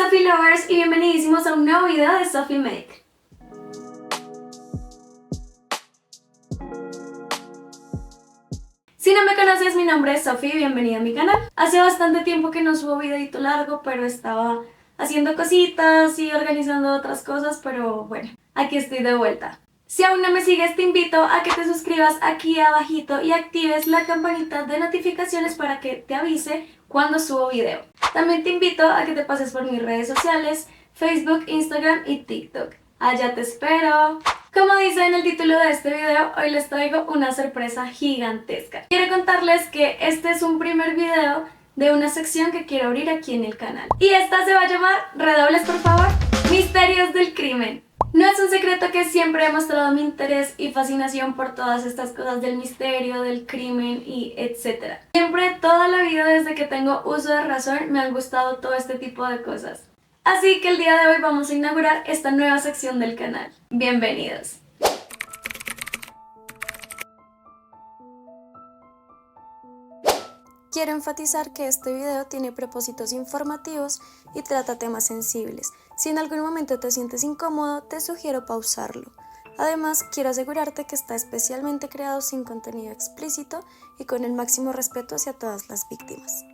Sophie Lovers y bienvenidísimos a un nuevo video de Sophie Make. Si no me conoces, mi nombre es Sophie y bienvenida a mi canal. Hace bastante tiempo que no subo videito largo, pero estaba haciendo cositas y organizando otras cosas, pero bueno, aquí estoy de vuelta. Si aún no me sigues, te invito a que te suscribas aquí abajito y actives la campanita de notificaciones para que te avise cuando subo video. También te invito a que te pases por mis redes sociales, Facebook, Instagram y TikTok. Allá te espero. Como dice en el título de este video, hoy les traigo una sorpresa gigantesca. Quiero contarles que este es un primer video de una sección que quiero abrir aquí en el canal. Y esta se va a llamar, redobles por favor, Misterios del Crimen. No es un secreto que siempre he mostrado mi interés y fascinación por todas estas cosas del misterio, del crimen y etc. Siempre, toda la vida desde que tengo uso de razón, me han gustado todo este tipo de cosas. Así que el día de hoy vamos a inaugurar esta nueva sección del canal. Bienvenidos. Quiero enfatizar que este video tiene propósitos informativos y trata temas sensibles. Si en algún momento te sientes incómodo, te sugiero pausarlo. Además, quiero asegurarte que está especialmente creado sin contenido explícito y con el máximo respeto hacia todas las víctimas.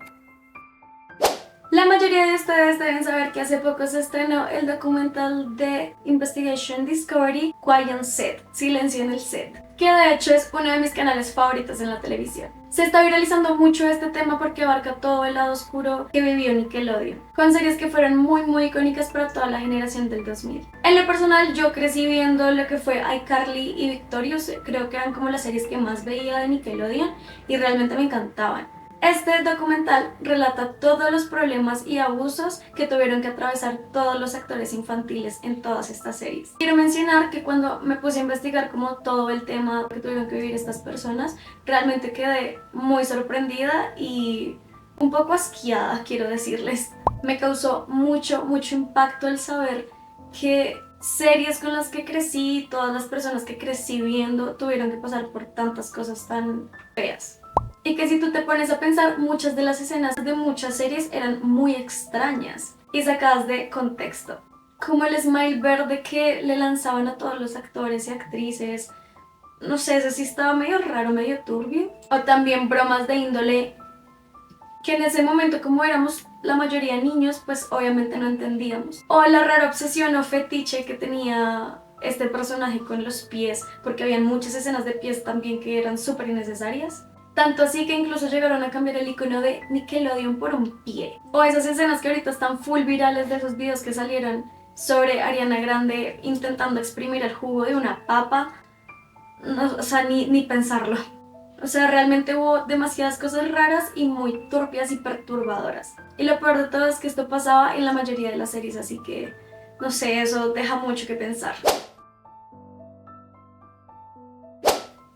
La mayoría de ustedes deben saber que hace poco se estrenó el documental de Investigation Discovery, Quiet Set, Silencio en el Set, que de hecho es uno de mis canales favoritos en la televisión. Se está viralizando mucho este tema porque abarca todo el lado oscuro que vivió Nickelodeon, con series que fueron muy icónicas para toda la generación del 2000. En lo personal, yo crecí viendo lo que fue iCarly y Victorious, creo que eran como las series que más veía de Nickelodeon y realmente me encantaban. Este documental relata todos los problemas y abusos que tuvieron que atravesar todos los actores infantiles en todas estas series. Quiero mencionar que cuando me puse a investigar como todo el tema que tuvieron que vivir estas personas, realmente quedé muy sorprendida y un poco asqueada, quiero decirles. Me causó mucho impacto el saber que series con las que crecí, todas las personas que crecí viendo, tuvieron que pasar por tantas cosas tan feas. Y que si tú te pones a pensar, muchas de las escenas de muchas series eran muy extrañas y sacadas de contexto. Como el smile verde que le lanzaban a todos los actores y actrices. No sé, ese sí estaba medio raro, medio turbio. O también bromas de índole que en ese momento, como éramos la mayoría niños, pues obviamente no entendíamos. O la rara obsesión o fetiche que tenía este personaje con los pies, porque había muchas escenas de pies también que eran súper innecesarias. Tanto así que incluso llegaron a cambiar el icono de Nickelodeon por un pie. O esas escenas que ahorita están full virales de esos videos que salieron sobre Ariana Grande intentando exprimir el jugo de una papa. No, o sea, ni pensarlo. O sea, realmente hubo demasiadas cosas raras y muy turbias y perturbadoras. Y lo peor de todo es que esto pasaba en la mayoría de las series, así que, no sé, eso deja mucho que pensar.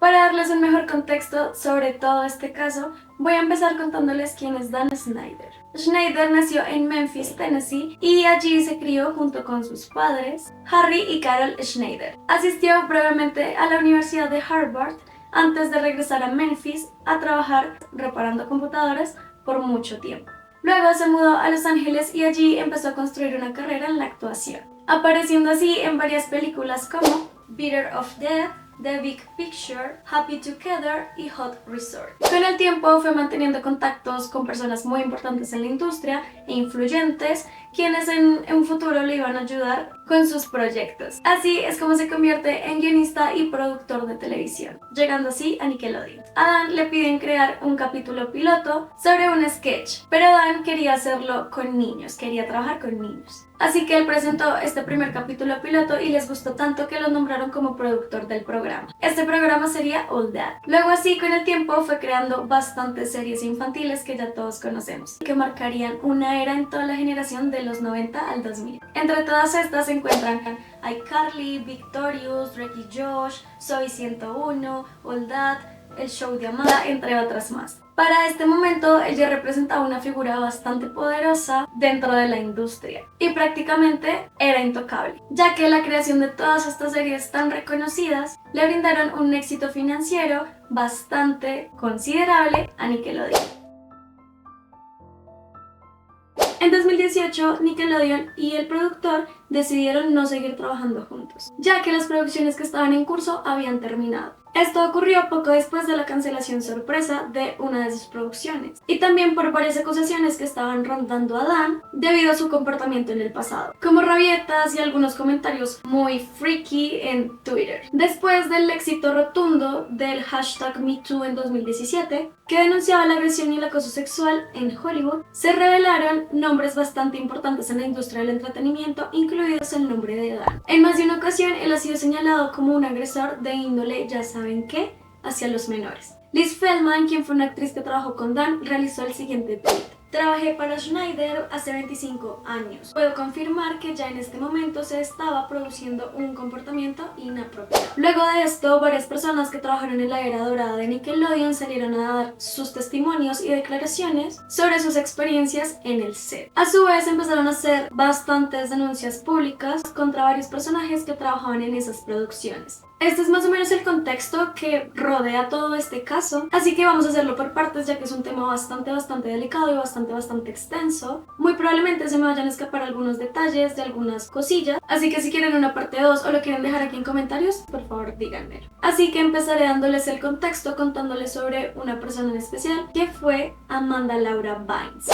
Para darles un mejor contexto sobre todo este caso, voy a empezar contándoles quién es Dan Schneider. Schneider nació en Memphis, Tennessee, y allí se crió junto con sus padres, Harry y Carol Schneider. Asistió brevemente a la Universidad de Harvard antes de regresar a Memphis a trabajar reparando computadoras por mucho tiempo. Luego se mudó a Los Ángeles y allí empezó a construir una carrera en la actuación, apareciendo así en varias películas como Bitter of Death, The Big Picture, Happy Together y Hot Resort. Con el tiempo fue manteniendo contactos con personas muy importantes en la industria e influyentes, quienes en un futuro le iban a ayudar con sus proyectos. Así es como se convierte en guionista y productor de televisión, llegando así a Nickelodeon. A Dan le piden crear un capítulo piloto sobre un sketch, pero Dan quería hacerlo con niños, quería trabajar con niños. Así que él presentó este primer capítulo piloto y les gustó tanto que lo nombraron como productor del programa. Este programa sería All That. Luego así con el tiempo fue creando bastantes series infantiles que ya todos conocemos, que marcarían una era en toda la generación de los 90 al 2000. Entre todas estas se encuentran iCarly, Victorious, Drake y Josh, Zoey 101, All That, El Show de Amanda, entre otras más. Para este momento, ella representaba una figura bastante poderosa dentro de la industria y prácticamente era intocable, ya que la creación de todas estas series tan reconocidas le brindaron un éxito financiero bastante considerable a Nickelodeon. En 2018, Nickelodeon y el productor decidieron no seguir trabajando juntos, ya que las producciones que estaban en curso habían terminado. Esto ocurrió poco después de la cancelación sorpresa de una de sus producciones, y también por varias acusaciones que estaban rondando a Dan debido a su comportamiento en el pasado, como rabietas y algunos comentarios muy freaky en Twitter. Después del éxito rotundo del hashtag MeToo en 2017, que denunciaba la agresión y el acoso sexual en Hollywood, se revelaron nombres bastante importantes en la industria del entretenimiento, incluidos el nombre de Dan. En más de una ocasión, él ha sido señalado como un agresor de índole, ya saben qué, hacia los menores. Liz Feldman, quien fue una actriz que trabajó con Dan, realizó el siguiente tweet: trabajé para Schneider hace 25 años. Puedo confirmar que ya en este momento se estaba produciendo un comportamiento inapropiado. Luego de esto, varias personas que trabajaron en la era dorada de Nickelodeon salieron a dar sus testimonios y declaraciones sobre sus experiencias en el set. A su vez, empezaron a hacer bastantes denuncias públicas contra varios personajes que trabajaban en esas producciones. Este es más o menos el contexto que rodea todo este caso, así que vamos a hacerlo por partes, ya que es un tema bastante delicado y bastante extenso. Muy probablemente se me vayan a escapar algunos detalles de algunas cosillas, así que si quieren una parte 2 o lo quieren dejar aquí en comentarios, por favor díganmelo. Así que empezaré dándoles el contexto, contándoles sobre una persona en especial, que fue Amanda Laura Bynes.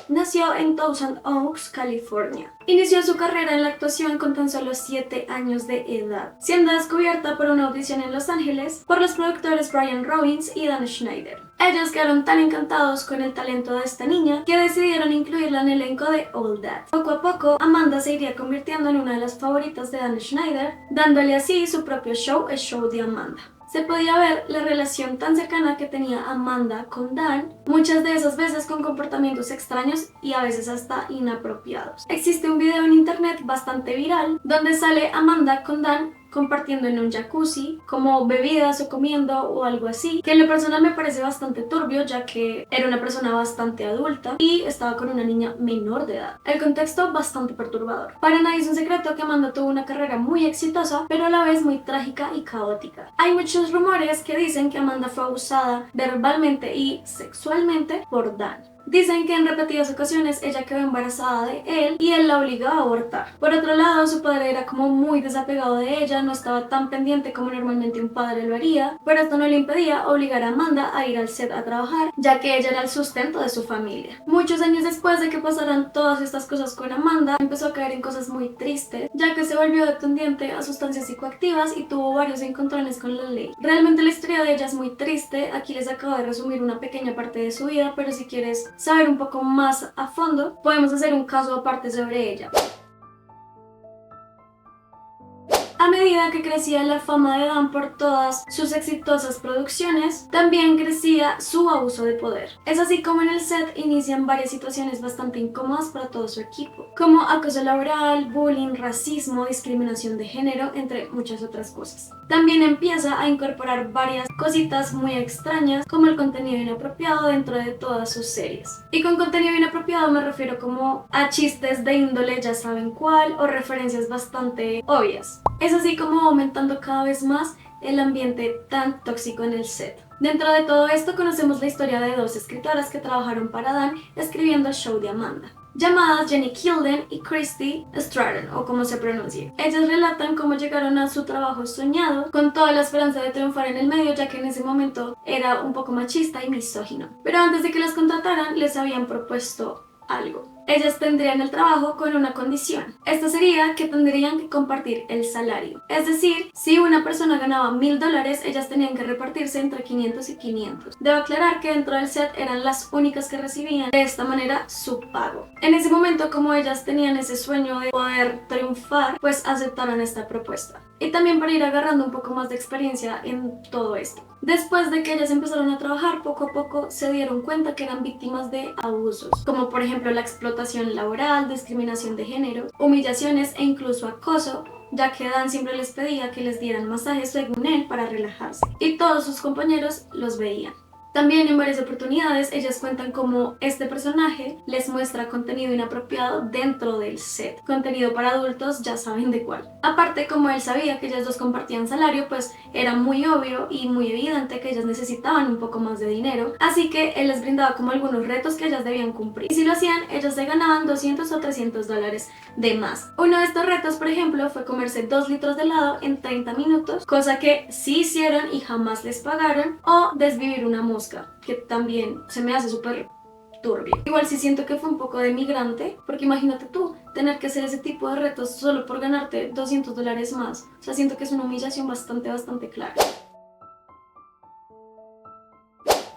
Nació en Thousand Oaks, California. Inició su carrera en la actuación con tan solo 7 años de edad, siendo descubierta por una audición en Los Ángeles por los productores Brian Robbins y Dan Schneider. Ellos quedaron tan encantados con el talento de esta niña que decidieron incluirla en el elenco de All That. Poco a poco, Amanda se iría convirtiendo en una de las favoritas de Dan Schneider, dándole así su propio show, el show de Amanda. Se podía ver la relación tan cercana que tenía Amanda con Dan, muchas de esas veces con comportamientos extraños y a veces hasta inapropiados. Existe un video en internet bastante viral donde sale Amanda con Dan compartiendo en un jacuzzi, como bebidas o comiendo o algo así, que en lo personal me parece bastante turbio, ya que era una persona bastante adulta y estaba con una niña menor de edad. El contexto bastante perturbador. Para nadie es un secreto que Amanda tuvo una carrera muy exitosa, pero a la vez muy trágica y caótica. Hay muchos rumores que dicen que Amanda fue abusada verbalmente y sexualmente por Dan. Dicen que en repetidas ocasiones ella quedó embarazada de él y él la obligó a abortar. Por otro lado, su padre era como muy desapegado de ella, no estaba tan pendiente como normalmente un padre lo haría, pero esto no le impedía obligar a Amanda a ir al set a trabajar, ya que ella era el sustento de su familia. Muchos años después de que pasaran todas estas cosas con Amanda, empezó a caer en cosas muy tristes, ya que se volvió dependiente a sustancias psicoactivas y tuvo varios encontrones con la ley. Realmente la historia de ella es muy triste, aquí les acabo de resumir una pequeña parte de su vida, pero si quieres saber un poco más a fondo, podemos hacer un caso aparte sobre ella. A medida que crecía la fama de Dan por todas sus exitosas producciones, también crecía su abuso de poder. Es así como en el set inician varias situaciones bastante incómodas para todo su equipo, como acoso laboral, bullying, racismo, discriminación de género, entre muchas otras cosas. También empieza a incorporar varias cositas muy extrañas, como el contenido inapropiado dentro de todas sus series. Y con contenido inapropiado me refiero como a chistes de índole ya saben cuál o referencias bastante obvias. Es así como aumentando cada vez más el ambiente tan tóxico en el set. Dentro de todo esto conocemos la historia de dos escritoras que trabajaron para Dan escribiendo el show de Amanda, llamadas Jenny Kilden y Christy Stratton, o como se pronuncie. Ellas relatan cómo llegaron a su trabajo soñado con toda la esperanza de triunfar en el medio, ya que en ese momento era un poco machista y misógino. Pero antes de que las contrataran, les habían propuesto algo. Ellas tendrían el trabajo con una condición. Esta sería que tendrían que compartir el salario. Es decir, si una persona ganaba $1000, ellas tenían que repartirse entre 500 y 500. Debo aclarar que dentro del set eran las únicas que recibían de esta manera su pago. En ese momento, como ellas tenían ese sueño de poder triunfar, pues aceptaron esta propuesta. Y también para ir agarrando un poco más de experiencia en todo esto. Después de que ellas empezaron a trabajar, poco a poco se dieron cuenta que eran víctimas de abusos, como por ejemplo la explotación laboral, discriminación de género, humillaciones e incluso acoso, ya que Dan siempre les pedía que les dieran masajes según él para relajarse, y todos sus compañeros los veían. También en varias oportunidades ellas cuentan cómo este personaje les muestra contenido inapropiado dentro del set, contenido para adultos, ya saben de cuál. Aparte, como él sabía que ellas dos compartían salario, pues era muy obvio y muy evidente que ellas necesitaban un poco más de dinero, así que él les brindaba como algunos retos que ellas debían cumplir, y si lo hacían ellas se ganaban $200 o $300 de más. Uno de estos retos, por ejemplo, fue comerse 2 litros de helado en 30 minutos, cosa que sí hicieron y jamás les pagaron, o desvivir una mosca, que también se me hace súper turbio. Igual sí siento que fue un poco demigrante, porque imagínate tú tener que hacer ese tipo de retos solo por ganarte $200 más. O sea, siento que es una humillación bastante clara.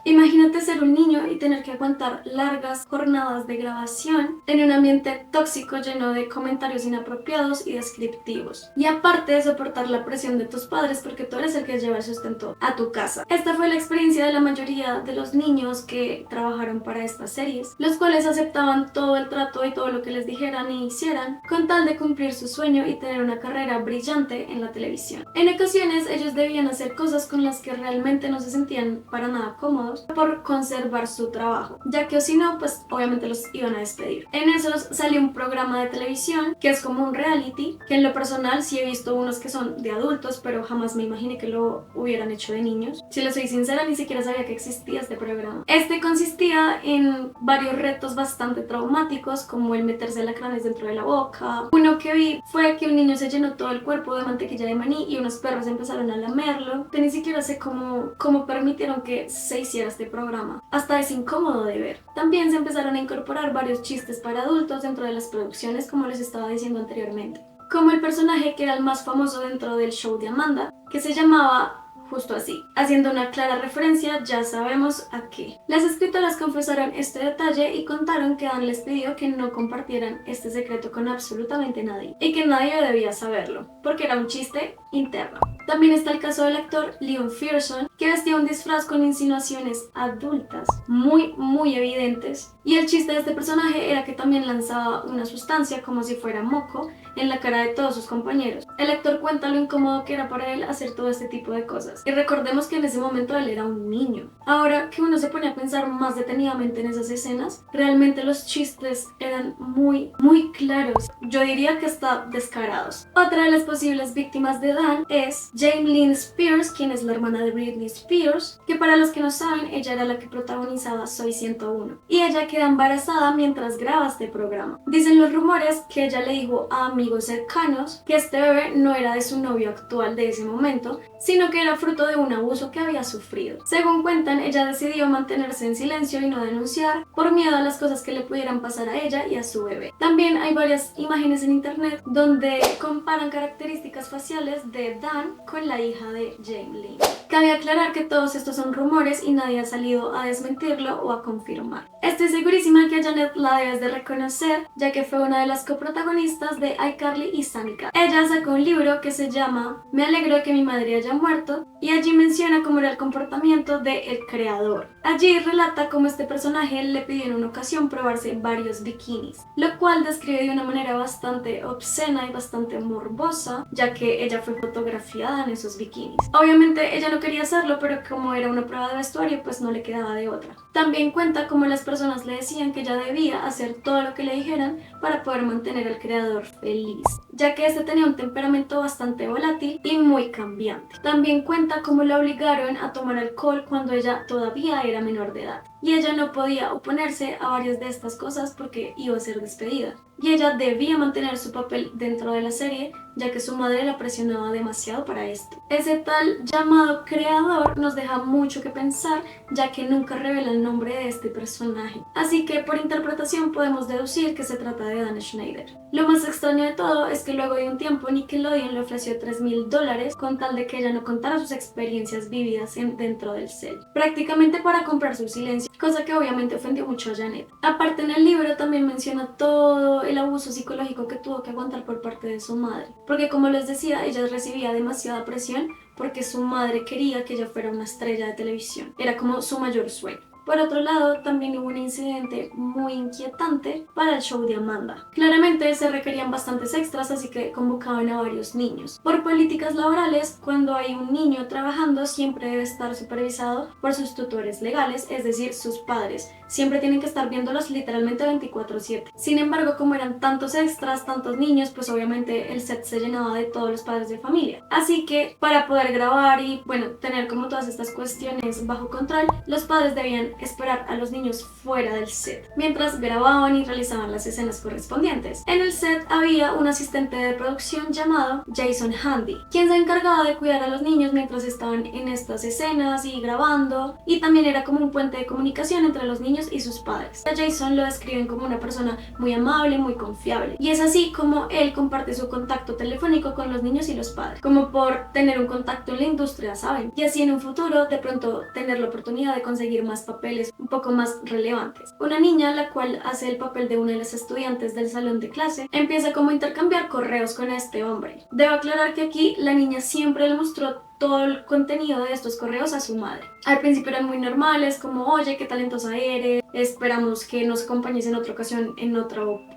Imagínate ser un niño y tener que aguantar largas jornadas de grabación en un ambiente tóxico lleno de comentarios inapropiados y descriptivos. Y aparte de soportar la presión de tus padres porque tú eres el que lleva el sustento a tu casa. Esta fue la experiencia de la mayoría de los niños que trabajaron para estas series, los cuales aceptaban todo el trato y todo lo que les dijeran e hicieran con tal de cumplir su sueño y tener una carrera brillante en la televisión. En ocasiones ellos debían hacer cosas con las que realmente no se sentían para nada cómodos por conservar su trabajo, ya que o si no, pues obviamente los iban a despedir. En esos salió un programa de televisión que es como un reality, que en lo personal sí he visto unos que son de adultos, pero jamás me imaginé que lo hubieran hecho de niños. Si les soy sincera, ni siquiera sabía que existía este programa. Este consistía en varios retos bastante traumáticos, como el meterse alacranes dentro de la boca. Uno que vi fue que un niño se llenó todo el cuerpo de mantequilla de maní y unos perros empezaron a lamerlo, que ni siquiera sé cómo permitieron que se hiciera este programa. Hasta es incómodo de ver. También se empezaron a incorporar varios chistes para adultos dentro de las producciones, como les estaba diciendo anteriormente. Como el personaje que era el más famoso dentro del show de Amanda, que se llamaba justo así, haciendo una clara referencia, ya sabemos a qué. Las escritoras confesaron este detalle y contaron que Dan les pidió que no compartieran este secreto con absolutamente nadie, y que nadie debía saberlo, porque era un chiste interno. También está el caso del actor Leon Fearson, que vestía un disfraz con insinuaciones adultas muy evidentes, y el chiste de este personaje era que también lanzaba una sustancia como si fuera moco en la cara de todos sus compañeros. El actor cuenta lo incómodo que era para él hacer todo este tipo de cosas, y recordemos que en ese momento él era un niño. Ahora que uno se pone a pensar más detenidamente en esas escenas, realmente los chistes eran muy claros, yo diría que hasta descarados. Otra de las posibles víctimas de Dan es Jamie Lynn Spears, quien es la hermana de Britney Spears, que para los que no saben, ella era la que protagonizaba Soy 101, y ella queda embarazada mientras graba este programa. Dicen los rumores que ella le dijo a amigos cercanos que este bebé no era de su novio actual de ese momento, sino que era fruto de un abuso que había sufrido. Según cuentan, ella decidió mantenerse en silencio y no denunciar por miedo a las cosas que le pudieran pasar a ella y a su bebé. También hay varias imágenes en internet donde comparan características faciales de Dan con la hija de Jamie Lynn. Cabe aclarar que todos estos son rumores y nadie ha salido a desmentirlo o a confirmar. Estoy segurísima que a Janet la debes de reconocer, ya que fue una de las coprotagonistas de iCarly y Sanika. Ella sacó un libro que se llama Me alegro de que mi madre haya muerto, y allí menciona cómo era el comportamiento del creador. Allí relata cómo este personaje le pidió en una ocasión probarse varios bikinis, lo cual describe de una manera bastante obscena y bastante morbosa, ya que ella fue fotografiada en esos bikinis. Obviamente ella no quería hacerlo, pero como era una prueba de vestuario, pues no le quedaba de otra. También cuenta cómo las personas le decían que ella debía hacer todo lo que le dijeran para poder mantener al creador feliz, ya que este tenía un temperamento bastante volátil y muy cambiante. También cuenta cómo la obligaron a tomar alcohol cuando ella todavía era menor de edad, y ella no podía oponerse a varias de estas cosas porque iba a ser despedida, y ella debía mantener su papel dentro de la serie, ya que su madre la presionaba demasiado para esto. Ese tal llamado creador nos deja mucho que pensar, ya que nunca revela el nombre de este personaje, así que por interpretación podemos deducir que se trata de Dan Schneider. Lo más extraño de todo es que luego de un tiempo Nickelodeon le ofreció $3,000 con tal de que ella no contara sus experiencias vividas dentro del set, prácticamente para comprar su silencio, cosa que obviamente ofendió mucho a Janet. Aparte, en el libro también menciona todo el abuso psicológico que tuvo que aguantar por parte de su madre, porque como les decía, ella recibía demasiada presión porque su madre quería que ella fuera una estrella de televisión, era como su mayor sueño. Por otro lado, también hubo un incidente muy inquietante para el show de Amanda. Claramente se requerían bastantes extras, así que convocaban a varios niños. Por políticas laborales, cuando hay un niño trabajando, siempre debe estar supervisado por sus tutores legales, es decir, sus padres. Siempre tienen que estar viéndolos literalmente 24/7. Sin embargo, como eran tantos extras, tantos niños, pues obviamente el set se llenaba de todos los padres de familia. Así que para poder grabar y bueno, tener como todas estas cuestiones bajo control, los padres debían esperar a los niños fuera del set, mientras grababan y realizaban las escenas correspondientes. En el set había un asistente de producción llamado Jason Handy, quien se encargaba de cuidar a los niños mientras estaban en estas escenas y grabando, y también era como un puente de comunicación entre los niños y sus padres. A Jason lo describen como una persona muy amable, muy confiable, y es así como él comparte su contacto telefónico con los niños y los padres, como por tener un contacto en la industria, ¿saben? Y así en un futuro de pronto tener la oportunidad de conseguir más papeles un poco más relevantes. Una niña, la cual hace el papel de una de las estudiantes del salón de clase, empieza como a intercambiar correos con este hombre. Debo aclarar que aquí la niña siempre le mostró todo el contenido de estos correos a su madre. Al principio eran muy normales, como oye, qué talentosa eres, esperamos que nos acompañes en otra ocasión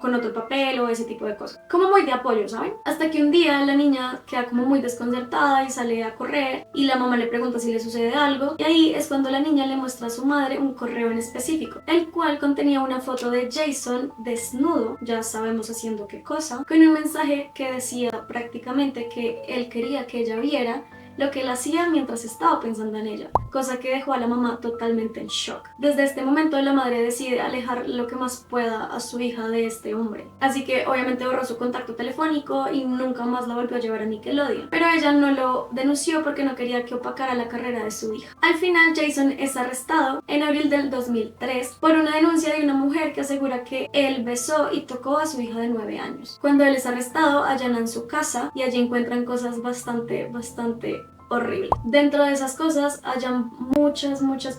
con otro papel o ese tipo de cosas. Como muy de apoyo, ¿saben? Hasta que un día la niña queda como muy desconcertada y sale a correr y la mamá le pregunta si le sucede algo, y ahí es cuando la niña le muestra a su madre un correo en específico, el cual contenía una foto de Jason desnudo, ya sabemos haciendo qué cosa, con un mensaje que decía prácticamente que él quería que ella viera lo que él hacía mientras estaba pensando en ella, cosa que dejó a la mamá totalmente en shock. Desde este momento la madre decide alejar lo que más pueda a su hija de este hombre, así que obviamente borró su contacto telefónico y nunca más la volvió a llevar a Nickelodeon, pero ella no lo denunció porque no quería que opacara la carrera de su hija. Al final Jason es arrestado en abril del 2003 por una denuncia de una mujer que asegura que él besó y tocó a su hija de 9 años. Cuando él es arrestado, allanan su casa y allí encuentran cosas bastante horrible. Dentro de esas cosas hayan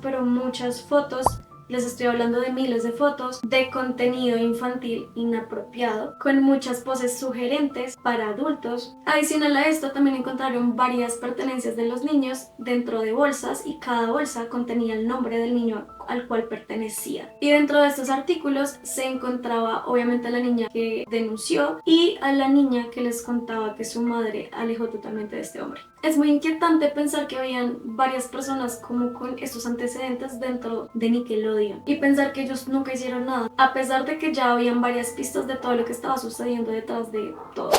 pero muchas fotos. Les estoy hablando de miles de fotos de contenido infantil inapropiado, con muchas poses sugerentes para adultos. Adicional a esto, también encontraron varias pertenencias de los niños dentro de bolsas y cada bolsa contenía el nombre del niño al cual pertenecía. Y dentro de estos artículos se encontraba obviamente a la niña que denunció y a la niña que les contaba que su madre alejó totalmente de este hombre. Es muy inquietante pensar que habían varias personas como con estos antecedentes dentro de Nickelodeon y pensar que ellos nunca hicieron nada, a pesar de que ya habían varias pistas de todo lo que estaba sucediendo detrás de todo.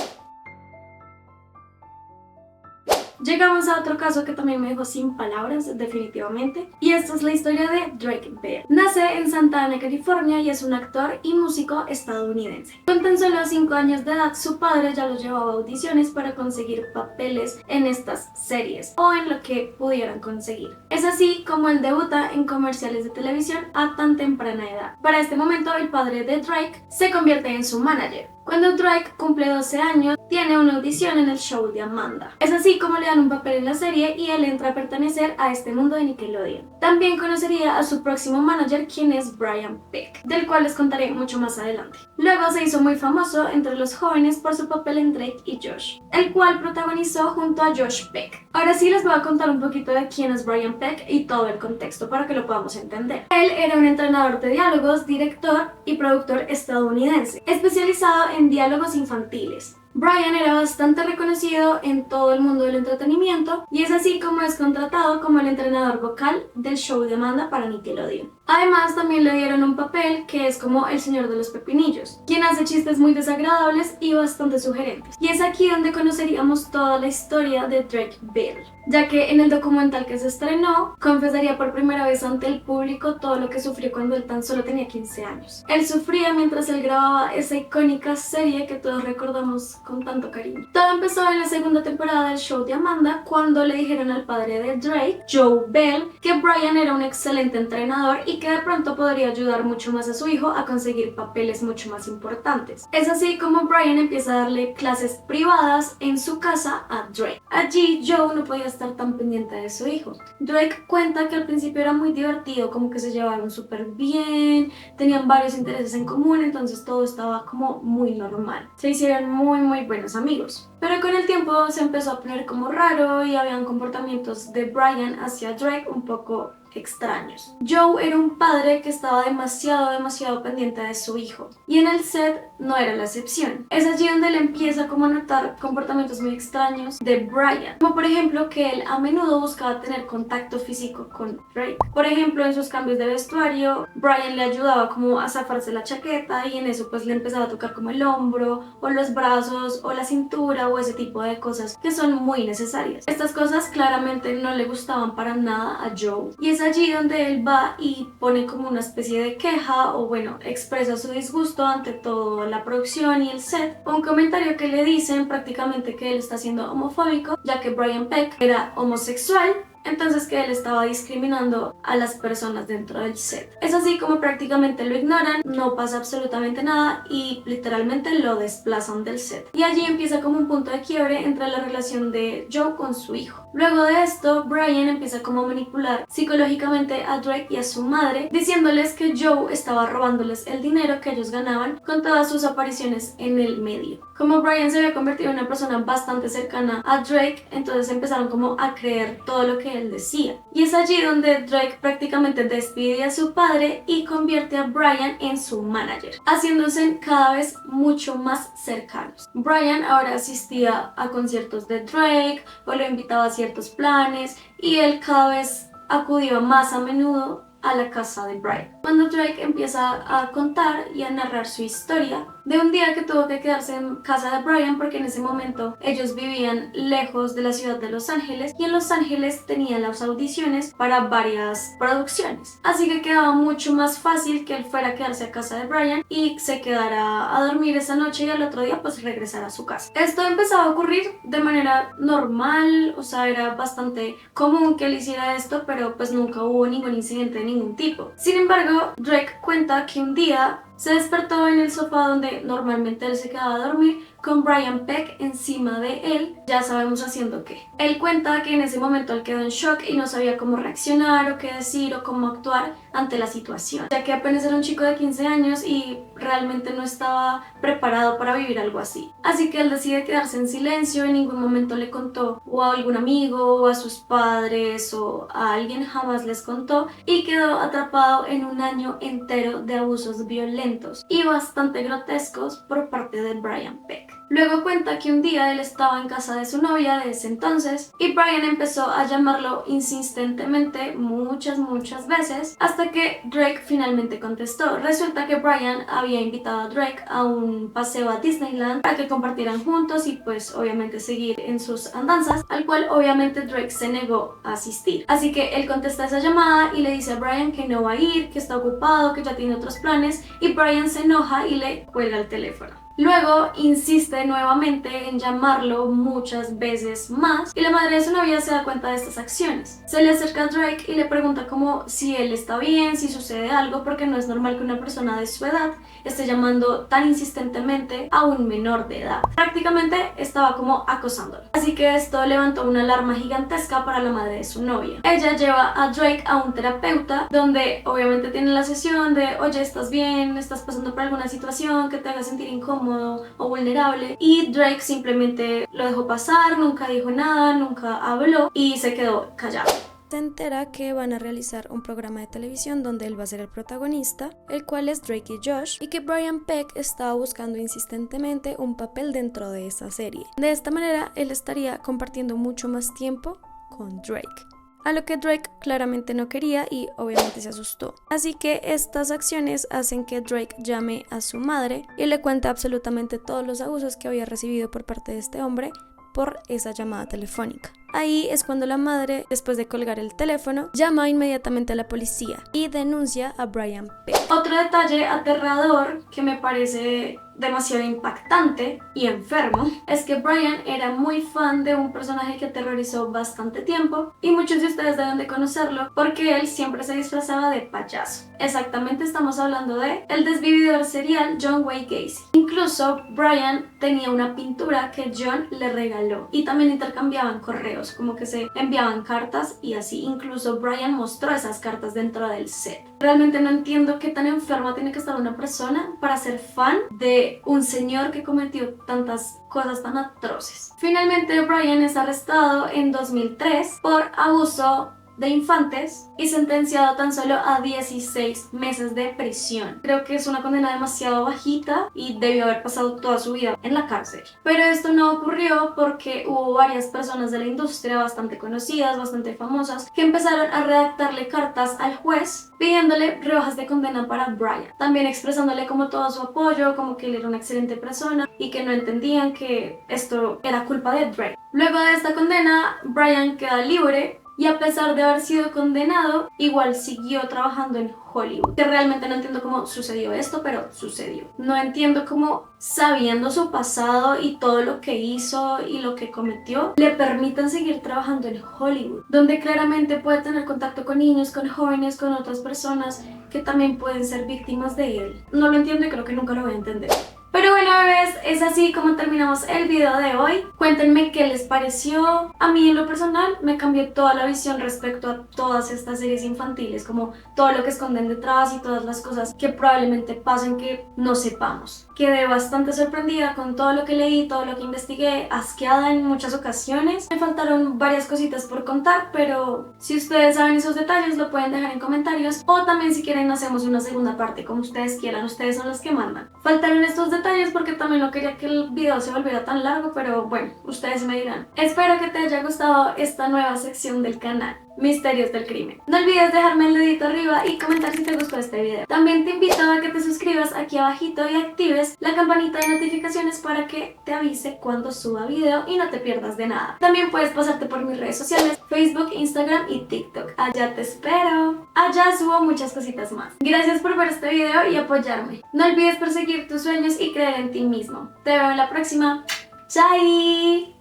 Llegamos a otro caso que también me dejó sin palabras, definitivamente, y esta es la historia de Drake Bell. Nace en Santa Ana, California, y es un actor y músico estadounidense. Con tan solo 5 años de edad, su padre ya lo llevaba a audiciones para conseguir papeles en estas series o en lo que pudieran conseguir. Es así como él debuta en comerciales de televisión a tan temprana edad. Para este momento, el padre de Drake se convierte en su manager. Cuando Drake cumple 12 años, tiene una audición en el show de Amanda. Es así como le dan un papel en la serie y él entra a pertenecer a este mundo de Nickelodeon. También conocería a su próximo manager, quien es Brian Peck, del cual les contaré mucho más adelante. Luego se hizo muy famoso entre los jóvenes por su papel en Drake y Josh, el cual protagonizó junto a Josh Peck. Ahora sí les voy a contar un poquito de quién es Brian Peck y todo el contexto para que lo podamos entender. Él era un entrenador de diálogos, director y productor estadounidense, especializado en diálogos infantiles. Brian era bastante reconocido en todo el mundo del entretenimiento y es así como es contratado como el entrenador vocal del show de Amanda para Nickelodeon. Además, también le dieron un papel que es como el señor de los pepinillos, quien hace chistes muy desagradables y bastante sugerentes. Y es aquí donde conoceríamos toda la historia de Drake Bell, ya que en el documental que se estrenó, confesaría por primera vez ante el público todo lo que sufrió cuando él tan solo tenía 15 años. Él sufría mientras él grababa esa icónica serie que todos recordamos con tanto cariño. Todo empezó en la segunda temporada del show de Amanda, cuando le dijeron al padre de Drake, Joe Bell, que Brian era un excelente entrenador y que de pronto podría ayudar mucho más a su hijo a conseguir papeles mucho más importantes. Es así como Brian empieza a darle clases privadas en su casa a Drake. Allí Joe no podía estar tan pendiente de su hijo. Drake cuenta que al principio era muy divertido, como que se llevaron súper bien, tenían varios intereses en común, entonces todo estaba como muy normal. Se hicieron muy buenos amigos. Pero con el tiempo se empezó a poner como raro y habían comportamientos de Brian hacia Drake un poco extraños. Joe era un padre que estaba demasiado pendiente de su hijo, y en el set no era la excepción. Es allí donde él empieza como a notar comportamientos muy extraños de Brian, como por ejemplo que él a menudo buscaba tener contacto físico con Drake. Por ejemplo, en sus cambios de vestuario, Brian le ayudaba como a zafarse la chaqueta y en eso pues le empezaba a tocar como el hombro o los brazos o la cintura o ese tipo de cosas que son muy necesarias. Estas cosas claramente no le gustaban para nada a Joe, y es allí donde él va y pone como una especie de queja, o bueno, expresa su disgusto ante toda la producción y el set, un comentario que le dicen prácticamente que él está siendo homofóbico, ya que Brian Peck era homosexual. Entonces que él estaba discriminando a las personas dentro del set. Es así como prácticamente lo ignoran, no pasa absolutamente nada y literalmente lo desplazan del set. Y allí empieza como un punto de quiebre entre la relación de Joe con su hijo. Luego de esto, Brian empieza como a manipular psicológicamente a Drake y a su madre, diciéndoles que Joe estaba robándoles el dinero que ellos ganaban con todas sus apariciones en el medio. Como Brian se había convertido en una persona bastante cercana a Drake, entonces empezaron como a creer todo lo que él decía. Y es allí donde Drake prácticamente despide a su padre y convierte a Brian en su manager, haciéndose cada vez mucho más cercanos. Brian ahora asistía a conciertos de Drake o lo invitaba a ciertos planes y él cada vez acudía más a menudo a la casa de Brian. Cuando Drake empieza a contar y a narrar su historia de un día que tuvo que quedarse en casa de Brian porque en ese momento ellos vivían lejos de la ciudad de Los Ángeles y en Los Ángeles tenían las audiciones para varias producciones, así que quedaba mucho más fácil que él fuera a quedarse a casa de Brian y se quedara a dormir esa noche y al otro día pues regresar a su casa. Esto empezaba a ocurrir de manera normal, o sea, era bastante común que él hiciera esto, pero pues nunca hubo ningún incidente de ningún tipo. Sin embargo, Drake cuenta que un día se despertó en el sofá donde normalmente él se quedaba a dormir con Brian Peck encima de él, ya sabemos haciendo qué. Él cuenta que en ese momento él quedó en shock y no sabía cómo reaccionar o qué decir o cómo actuar ante la situación, ya que apenas era un chico de 15 años y realmente no estaba preparado para vivir algo así. Así que él decide quedarse en silencio, en ningún momento le contó o a algún amigo o a sus padres o a alguien, jamás les contó, y quedó atrapado en un año entero de abusos violentos y bastante grotescos por parte de Brian Peck. Luego cuenta que un día él estaba en casa de su novia de ese entonces y Brian empezó a llamarlo insistentemente muchas veces hasta que Drake finalmente contestó. Resulta que Brian había invitado a Drake a un paseo a Disneyland para que compartieran juntos y pues obviamente seguir en sus andanzas, al cual obviamente Drake se negó a asistir. Así que él contesta esa llamada y le dice a Brian que no va a ir, que está ocupado, que ya tiene otros planes, y Brian se enoja y le cuelga el teléfono. Luego insiste nuevamente en llamarlo muchas veces más y la madre de su novia se da cuenta de estas acciones. Se le acerca a Drake y le pregunta como si él está bien, si sucede algo, porque no es normal que una persona de su edad esté llamando tan insistentemente a un menor de edad. Prácticamente estaba como acosándolo. Así que esto levantó una alarma gigantesca para la madre de su novia. Ella lleva a Drake a un terapeuta donde obviamente tiene la sesión de oye, ¿estás bien? ¿Estás pasando por alguna situación que te haga sentir incómodo o vulnerable? Y Drake simplemente lo dejó pasar, nunca dijo nada, nunca habló y se quedó callado. Se entera que van a realizar un programa de televisión donde él va a ser el protagonista, el cual es Drake y Josh, y que Brian Peck estaba buscando insistentemente un papel dentro de esa serie. De esta manera, él estaría compartiendo mucho más tiempo con Drake, a lo que Drake claramente no quería y obviamente se asustó. Así que estas acciones hacen que Drake llame a su madre y le cuente absolutamente todos los abusos que había recibido por parte de este hombre por esa llamada telefónica. Ahí es cuando la madre, después de colgar el teléfono, llama inmediatamente a la policía y denuncia a Brian Peck. Otro detalle aterrador que me parece demasiado impactante y enfermo es que Brian era muy fan de un personaje que aterrorizó bastante tiempo y muchos de ustedes deben de conocerlo porque él siempre se disfrazaba de payaso. Exactamente, estamos hablando de el desvividor serial John Wayne Gacy. Incluso Brian tenía una pintura que John le regaló y también intercambiaban correos, como que se enviaban cartas y así. Incluso Brian mostró esas cartas dentro del set. Realmente no entiendo qué tan enferma tiene que estar una persona para ser fan de un señor que cometió tantas cosas tan atroces. Finalmente Brian es arrestado en 2003 por abuso de infantes y sentenciado tan solo a 16 meses de prisión. Creo que es una condena demasiado bajita y debió haber pasado toda su vida en la cárcel. Pero esto no ocurrió porque hubo varias personas de la industria bastante conocidas, bastante famosas, que empezaron a redactarle cartas al juez pidiéndole rebajas de condena para Brian. También expresándole como todo su apoyo, como que él era una excelente persona y que no entendían que esto era culpa de Drake. Luego de esta condena, Brian queda libre y a pesar de haber sido condenado, igual siguió trabajando en Hollywood. Que realmente no entiendo cómo sucedió esto, pero sucedió. No entiendo cómo, sabiendo su pasado y todo lo que hizo y lo que cometió, le permitan seguir trabajando en Hollywood, donde claramente puede tener contacto con niños, con jóvenes, con otras personas que también pueden ser víctimas de él. No lo entiendo y creo que nunca lo voy a entender. Pero bueno, bebés, es así como terminamos el video de hoy. Cuéntenme qué les pareció. A mí en lo personal me cambió toda la visión respecto a todas estas series infantiles, como todo lo que esconden detrás y todas las cosas que probablemente pasen que no sepamos. Quedé bastante sorprendida con todo lo que leí, todo lo que investigué, asqueada en muchas ocasiones. Me faltaron varias cositas por contar, pero si ustedes saben esos detalles lo pueden dejar en comentarios, o también si quieren hacemos una segunda parte, como ustedes quieran, ustedes son los que mandan. Faltaron estos detalles porque también no quería que el video se volviera tan largo, pero bueno, ustedes me dirán. Espero que te haya gustado esta nueva sección del canal, Misterios del Crimen. No olvides dejarme el dedito arriba y comentar si te gustó este video. También te invito a que te suscribas aquí abajito y actives la campanita de notificaciones para que te avise cuando suba video y no te pierdas de nada. También puedes pasarte por mis redes sociales, Facebook, Instagram y TikTok. Allá te espero. Allá subo muchas cositas más. Gracias por ver este video y apoyarme. No olvides perseguir tus sueños y creer en ti mismo. Te veo en la próxima. ¡Chai!